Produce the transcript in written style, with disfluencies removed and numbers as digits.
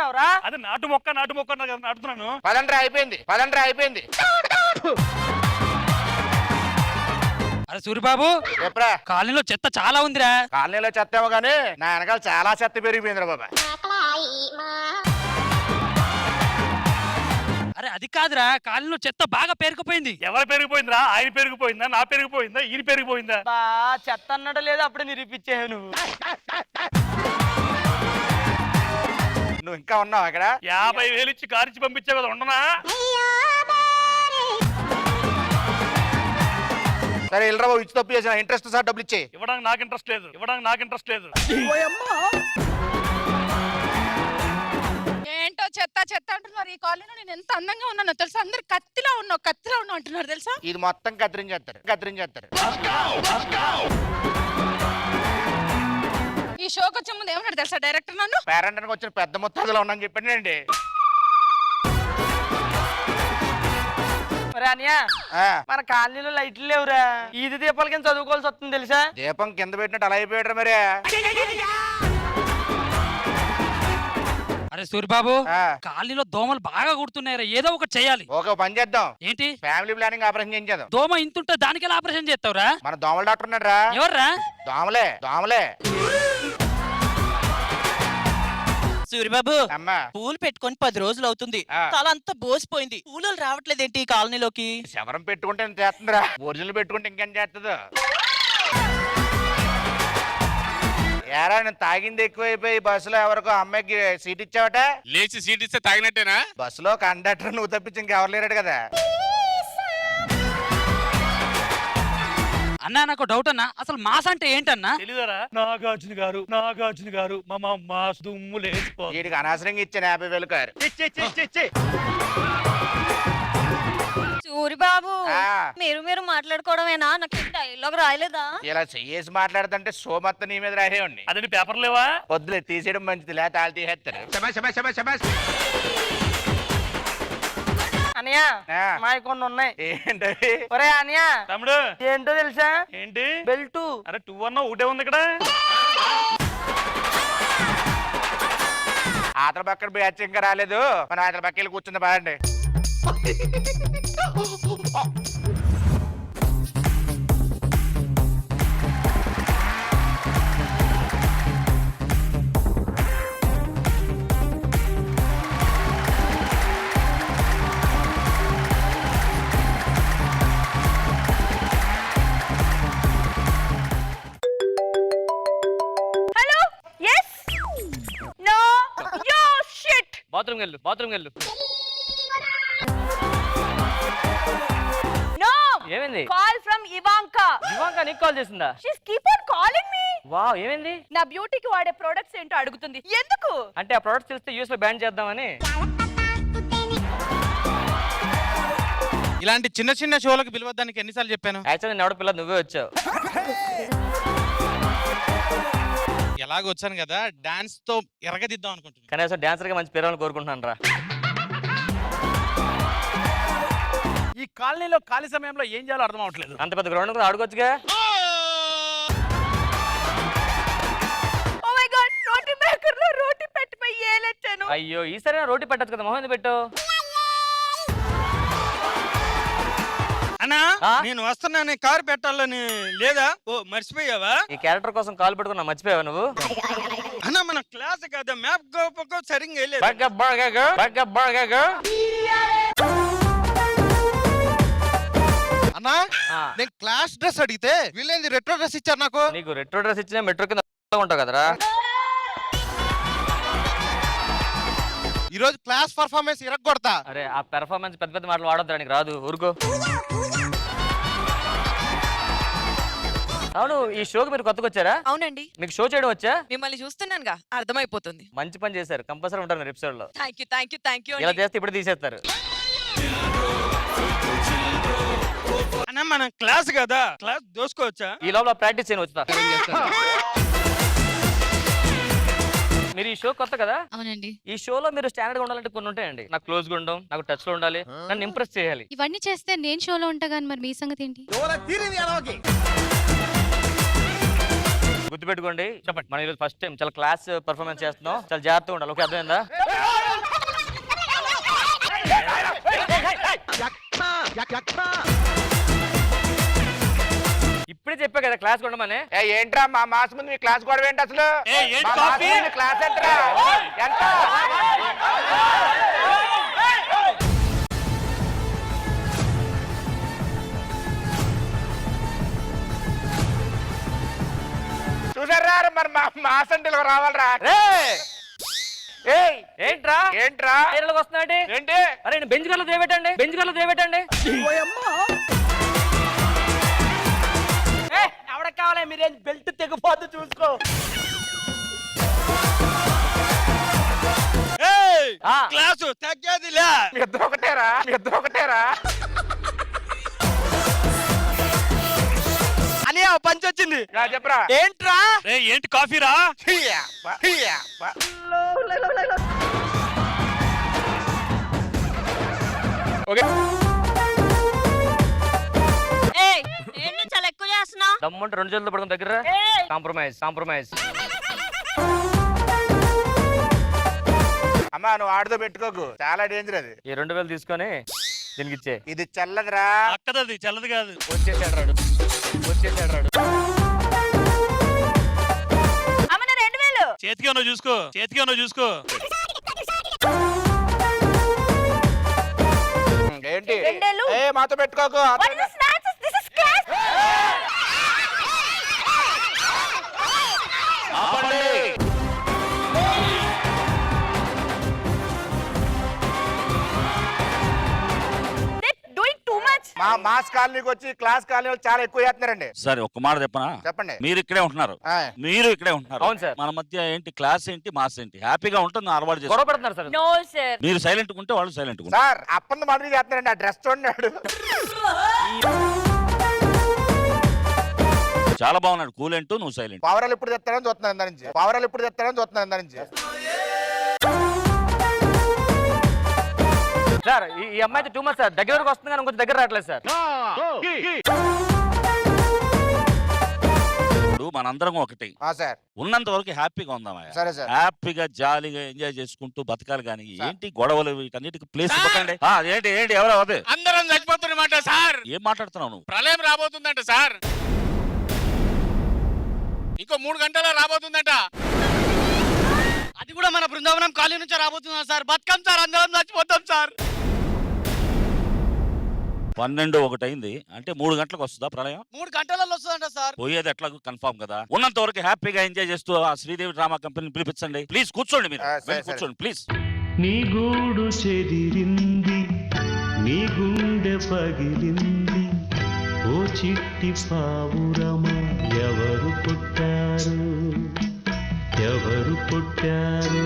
నాటుతున్నావురా? అది నాటు మొక్క అన్నారు కదా, నాటుతున్నాను. పదండ్రా అయిపోయింది. అరే సూరిబాబు, ఎప్పుడా కాలనీలో చెత్త చాలా ఉందిరా. కాలనీలో చెత్త ఏమో గానీ నా వెనకాల చాలా చెత్త పెరిగిపోయిందిరా బాబా. అరే అది కాదురా, కాలనీలో చెత్త బాగా పేరుకుపోయింది. ఎవరు పెరిగిపోయిందిరా? ఆయన పెరిగిపోయిందా, నా పెరిగిపోయిందా, ఈయన పెరిగిపోయిందా? బా చెత్త అన్నట్టు లేదు, అప్పుడే నిరూపించావు నువ్వు. నువ్వు ఇంకా ఉన్నావు అక్కడ? 50,000 ఇచ్చి కారించి పంపించావు కదా, ఉండనా? సరే ఇల్లరా బాబు, ఇచ్చి తప్పు చేసిన ఇంట్రెస్ట్ సార్ డబ్బులు ఇచ్చే. ఇవ్వడానికి నాకు ఇంట్రెస్ట్ లేదు. ఏంటో చెత్త అంటున్నారు. ఈ కాలనీలో నేను ఎంత అందంగా ఉన్నానో తెలుసా? అందరు కత్తిలా ఉన్నావు అంటున్నారు తెలుసా? ఇది మొత్తం కత్తిరించేస్తారు. ఈ షోకి వచ్చే ముందు ఏమన్నాడు తెలుసా డైరెక్టర్? నన్ను పేరెంట్ వచ్చిన పెద్ద మొత్తాదులో ఉన్నాను చెప్పండి. అనియా, మన కాలనీలో లైట్లు లేవురా. ఈది దీపాల కింద చదువుకోవాల్సి వస్తుంది తెలుసా? దీపం కింద పెట్టినట్టు అలా అయిపోయాడు మరి. అరే సూరిబాబు, కాలనీలో దోమలు బాగా కుడుతున్నాయి, ఏదో ఒకటి చేయాలి. ఒక పని చేద్దాం. ఏంటి? ఫ్యామిలీ ప్లానింగ్ ఆపరేషన్ చేయించేద్దాం. దోమ ఇంతుంటే దానికి ఎలా ఆపరేషన్ చేస్తావురా? మన దోమల డాక్టర్ ఉన్నాడు రా. ఎవర్రా? దోమలే. సూరిబాబు, అమ్మా పూలు పెట్టుకొని 10 రోజులు అవుతుంది. తల అంతా బోసిపోయింది. పూలు రావట్లేదేంటి ఈ కాలనీలోకి? శవరం పెట్టుకుంటే ఎంత చేస్తుందిరా, ఒరిజినల్ పెట్టుకుంటే ఇంకేం చేస్తుందో. ఏరా నేను తాగింది ఎక్కువైపోయి బస్సులో ఎవరికో అమ్మాయికి సీట్ ఇచ్చావట? లేచి సీట్ ఇస్తే తాగినట్టేనా? బస్సులో కండక్టర్ నువ్వు తప్పించి ఇంకెవరు లేరాడు కదా. అన్నా నాకు డౌట్ అన్నా, అసలు మాస్ అంటే ఏంటన్నా? తెలీదరా? నాగార్జున గారు మాస్ దుమ్ము లేచిపో. వీడికి అనవసరంగా ఇచ్చాను 50,000 కారు. సూరిబాబు, మీరు మాట్లాడుకోవడమేనా? నాకు డైలాగ్ రాయలేదా? ఇలా చెయ్యేసి మాట్లాడుతుంటే షో మొత్తం నీ మీద రాసేవాడిని. అదే పేపర్ లేవా? వద్దులే, తీసేయడం మంచిది, లేకపోతే వాళ్ళు తీసేస్తారు. అనియా, మా కొన్ని ఉన్నాయి. ఏంటది? ఒరే అనియా తమ్ముడు, ఏంటో తెలుసా? ఏంటి? బెల్ట్. అరే 2 అన్నా ఒకటే ఉంది ఇక్కడ. ఆతల పక్కన బ్యాచ్ ఇంకా రాలేదు, మన ఆతల పక్క వెళ్ళి కూర్చుంది బాగండి. హలో, ఎస్, నో, యో షిట్. బాత్రూమ్ వెళ్ళు. నో. ఏమైంది? Call from Ivanka. ఇవాంకా నీకు కాల్ చేసిందా? She's keep on calling me. Wow, ఏమైంది? నా బ్యూటీకి వాడే ప్రొడక్ట్స్ ఏంటో అడుగుతుంది. ఎందుకు అంటే ఆ ప్రొడక్ట్స్ తెలిస్తే యూఎస్ లో బ్యాన్ చేద్దామని. ఇలాంటి చిన్న చిన్న షోలకు పిలవద్దానికి ఎన్నిసార్లు చెప్పాను? యాక్చువల్లీ నేను ఎవడ పిల్ల, నువ్వే వచ్చావు. ఎలాగ వచ్చాను కదా, డాన్స్ తో ఎరగదిద్దాం అనుకుంటున్నాను. కనీసం డాన్సర్ గా మంచి పేరు కోరుకుంటున్నాను రా. ఈ కాలనీలో ఖాళీ సమయంలో ఏం చేయాలో అర్థం అవట్లేదు. అంత పెద్ద గ్రౌండ్ కూడా ఆడుకోవచ్చుగా. Oh my god, roti maker లో రోటీ పెట్టిపోయి ఏలెచ్చాను. అయ్యో, ఈసారి రోటీ పెట్టచ్చు కదా, మొహం పెట్టు. అన్నా, నేను వస్తున్నాను, కారు పెట్టాలని లేదా? ఓ మర్చిపోయావా? ఈ క్యారెక్టర్ కోసం కాల్ పెట్టుకున్నా, మర్చిపోయావా నువ్వు? అన్నా మన క్లాస్ కదా, మ్యాప్ గోపకో సరిగ్గా వెళ్ళలేదు. అన్నా, నేను క్లాస్ డ్రెస్ అడిగితే వీళ్ళేంది రెట్రో డ్రెస్ ఇచ్చారు నాకు. నీకు రెట్రో డ్రెస్ ఇచ్చినా మెట్రో కింద ఉంటావు కదరా. ఈ రోజు క్లాస్ పర్ఫార్మెన్స్ ఇరగొడతా. అరే ఆ పెర్ఫార్మెన్స్ పెద్ద పెద్ద మాటలు వాడొద్దురా, నీకు రాదు, ఊరుకో. అవును, ఈ షోకి మీరు కొత్తగా వచ్చారా? అవునండి. మీకు షో చేయడం వచ్చా? మిమ్మల్ని చూస్తున్నానుగా అర్థమైపోతుంది. మంచి పని చేశారు, కంపల్సరీ ఉంటారు మీరు ఎపిసోడ్ లో. Thank you. ఇలా చేస్తే ఇప్పుడు తీసేస్తారు. అన్నా మన క్లాస్ కదా, క్లాస్ దోసుకోవచ్చా? ఈ లోపల ప్రాక్టీస్ చేయని వచ్చా. మీరు ఈ షో కొత్త కదా? అవునండి. ఈ షోలో మీరు స్టాండర్డ్ గా ఉండాలంటే కొన్ని ఉంటాయండి. నాకు క్లోజ్ గా ఉండడం, నాకు టచ్ లో ఉండాలి, నన్ను ఇంప్రెస్ చేయాలి. ఇవన్నీ చేస్తే నేను షోలో ఉంటా గానీ మరి మీ సంగతి ఏంటి? గుర్తుపెట్టుకోండి, చెప్పండి. మనం ఈరోజు ఫస్ట్ టైం చాలా క్లాస్ పర్ఫార్మెన్స్ చేస్తున్నాం, చాలా జాగ్రత్తగా ఉండాలి. ఓకే, అర్థమైందా? ఇప్పుడే చెప్పా కదా క్లాస్ ఉండమని. ఏంట్రా మా మాస్ ముందు మీ క్లాస్ గొడవ ఏంటి అసలు? ఏంటి మా మాస్ కాఫీ? ముందు క్లాస్ ఎంతరా? ఎంత? చూసారా మరి మాస్ అంటే ఇలా రావాలరా? ఏయ్ ఏంట్రా ఏంట్రా టైర్లకు వస్తున్నాడు ఏంటి? అరే నేను బెంచ్ గల్లో దేవెట్టండి, బెంచ్ గల్లో దేవెట్టండి. ఎవడ కావాలి మీరేం బెల్ట్ తెగిపోద్దు చూసుకో. క్లాసు తగ్గేదిలే. మీ ఇద్దరు ఒకటేరా? మీ ఇద్దరు ఒకటేరా? అని పంచి వచ్చింది. చెప్పరా ఏంట్రా ఏంటి కాఫీరా? ఓకే ఏంటి చాలా ఎక్కువ చేస్తున్నావు? దమ్ముంటే 2 చేతులు పడుకుని దగ్గర కాంప్రమైజ్. అమ్మా నువ్వు ఆడుతో పెట్టుకోకు, చాలా డేంజర్ అది. ఈ 2000 తీసుకొని దీనికి ఇచ్చే. ఇది చల్లదురా. అక్కదది చల్లది కాదు. వచ్చేసాడు రాడు. అమ్మ నా 2000. చేతికి ఉన్నో చూసుకో. ఏంటి? రెండేళ్ళు. మాతో పెట్టుకోకు. What is this nonsense? This is class. They're doing too much. మా మాస్ కాలనీకి వచ్చి క్లాస్ కాలనీ వాళ్ళు చాలా ఎక్కువ చేస్తున్నారండి. సరే ఒక్క మాట చెప్పనా? చెప్పండి. మీరు ఇక్కడే ఉంటున్నారు, ఆ, మీరు ఇక్కడే ఉంటున్నారు. అవును సార్. మన మధ్య ఏంటి క్లాస్ ఏంటి మాస్ ఏంటి? హ్యాపీగా ఉంటుంది అలవాటు చేసి. గొడవ పడుతున్నారు సార్. No sir. మీరు సైలెంట్ ఉంటే వాళ్ళు సైలెంట్ ఉంటారు. సార్ అప్పంది మాదిరి చేస్తున్నారండి. ఆ డ్రెస్ చూడండి. చాలా బాగున్నాడు. కూల్ అంటూ నువ్వు సైలెంట్. పవరాలు ఎప్పుడు తెస్తారని చూస్తున్నాను ఇందా నుంచి. సార్ ఈ అమ్మాయి టూ మచ్ సార్. దగ్గర వరకు వస్తుంది కానీ కొంచెం దగ్గర రావట్లేదు సార్. ఇప్పుడు మనందరం ఒకటి సార్ ఉన్నంత వరకు హ్యాపీగా ఉందామా? సరే సార్. హ్యాపీగా జాలీగా ఎంజాయ్ చేసుకుంటూ బతకాలి. కానీ ఏంటి గొడవలు వీటన్నిటికి ప్లేస్ ఇవ్వకండి. ఏంటి ఎవరో అదే అందరం చచ్చిపోతున్నమాట సార్. ఏం మాట్లాడుతున్నావు నువ్వు? ప్రళయం రాబోతుందంట సార్. ఇంకో 3 గంటల్లో రాబోతుందంట. అది కూడా మన బృందావనం కాలనీ నుంచి రాబోతుందా సార్? బతుకం సార్, అందరం చచ్చిపోతాం సార్. 12 అయింది అంటే 3 గంటలకు వస్తుందా ప్రళయం? 3 గంటలలో వస్తుందంట సార్. పోయేది ఎట్లా కన్ఫర్మ్ కదా. ఉన్నంత వరకు హ్యాపీగా ఎంజాయ్ చేస్తూ ఆ శ్రీదేవి డ్రామా కంపెనీని పిలిపించండి ప్లీజ్. కూర్చోండి మీరు, సరే, వెళ్ళి సరే. కూర్చోండి ప్లీజ్. నీ గూడు చెదిరింది, నీ గుండె పగిలింది, ఓ చిట్టి పావురమా ఎవరు పుట్టారు, ఎవరు పుట్టారు?